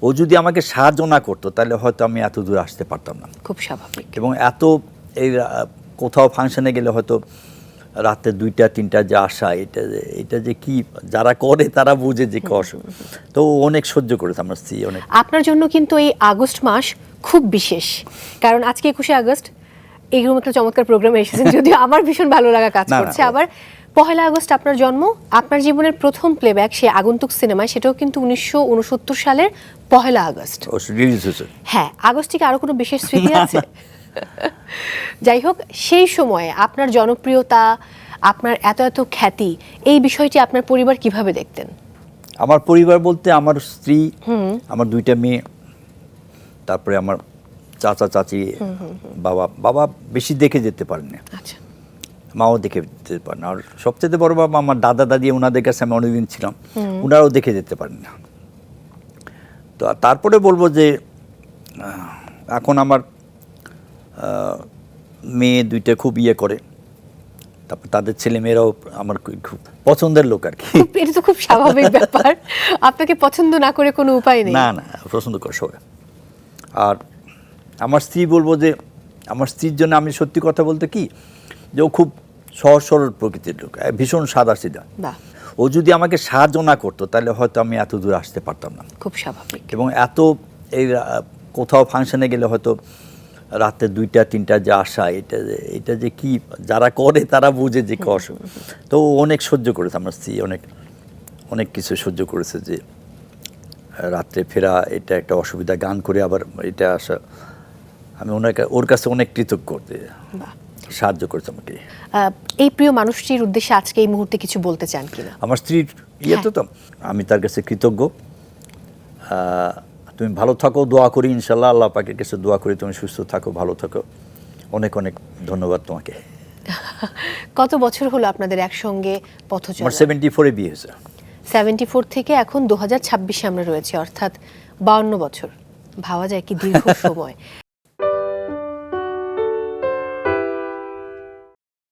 ও যদি আমাকে সাহায্য না করতো তাহলে হয়তো আমি এত দূর আসতে পারতাম না। খুব স্বাভাবিক। এবং এত এই কোথাও ফাংশনে গেলে হয়তো রাতে 2টা 3টা যে আসা, এটা যে কি যারা করে তারা বুঝে যে কি অসুবিধা। তো অনেক সহ্য করেছে আমার স্ত্রী অনেক। আপনার জন্য কিন্তু এই আগস্ট মাস খুব বিশেষ, কারণ আজকে 21শে আগস্ট এইরকম একটা চমৎকার প্রোগ্রামে এসেছেন, যদিও আমার ভীষণ ভালো লাগা কাজ করছে। আবার 1 আগস্ট আপনার জন্ম, আপনার জীবনের প্রথম প্লেব্যাক সে আগন্তুক সিনেমায়, সেটাও কিন্তু 1969 সালের 1 আগস্ট। হ্যাঁ, আগস্ট থেকে আরো কোনো বিশেষ স্মৃতি আছে? যাই হোক, সেই সময়ে আপনার জনপ্রিয়তা, আপনার এত এত খ্যাতি, এই বিষয়টি আপনার পরিবার কিভাবে দেখতেন? আমার পরিবার বলতে আমার স্ত্রী, আমার 2টা মেয়ে, তারপরে আমার চাচা চাচি, বাবা বেশি দেখে যেতে পারেন না, আচ্ছা, মাও দেখে যেতে পারেন না। আর সবচেয়ে বড় বাবা আমার দাদা দাদি, ওনাদের কাছে আমি অনেকদিন ছিলাম, ওনারাও দেখে যেতে পারেন না। তো তারপরে বলবো যে এখন আমার মেয়ে 2টা খুব ইয়ে করে, তারপর তাদের ছেলে মেয়েরাও আমার খুব পছন্দের লোক আর কি। এটা তো খুব স্বাভাবিক ব্যাপার, আপনাকে পছন্দ না করে কোনো উপায় নেই। না না, পছন্দ করে সবাই। আর আমার স্ত্রী বলবো যে আমার স্ত্রীর জন্য আমি সত্যি কথা বলতে কি, যে ও খুব সহজ সরল প্রকৃতির লোক, ভীষণ সাদা সিধা। ও যদি আমাকে সাহায্য না করতো তাহলে হয়তো আমি এত দূর আসতে পারতাম না। খুব স্বাভাবিক। এবং এত এই কোথাও ফাংশনে গেলে হয়তো রাতে 2টা 3টা যে আসা, এটা যে কি যারা করে তারা বুঝে যে কি অসুবিধা। তো অনেক সহ্য করেছে আমার স্ত্রী, অনেক কিছু সহ্য করেছে, যে রাত্রে ফেরা এটা একটা অসুবিধা, গান করে আবার এটা আসা। আমি ওর কাছে অনেক কৃতজ্ঞ, সাহায্য করেছে আমাকে। এই প্রিয় মানুষটির উদ্দেশ্যে আজকে এই মুহূর্তে কিছু বলতে চান কিনা? আমার স্ত্রীর ইয়েতে তো আমি তার কাছে কৃতজ্ঞ। তুমি ভালো থাকো, দোয়া করি ইনশাল্লাহ, আল্লাহ পাকের কাছে দোয়া করি তুমি সুস্থ থাকো, ভালো থাকো। অনেক অনেক ধন্যবাদ তোমাকে। কত বছর হলো আপনাদের একসঙ্গে পথচলা? আমার 74-এ বিয়ে হয়েছে। 74 থেকে এখন 2026-এ আমরা রয়েছি, অর্থাৎ 52 বছর। ভাবা যায় কি দীর্ঘ সময়।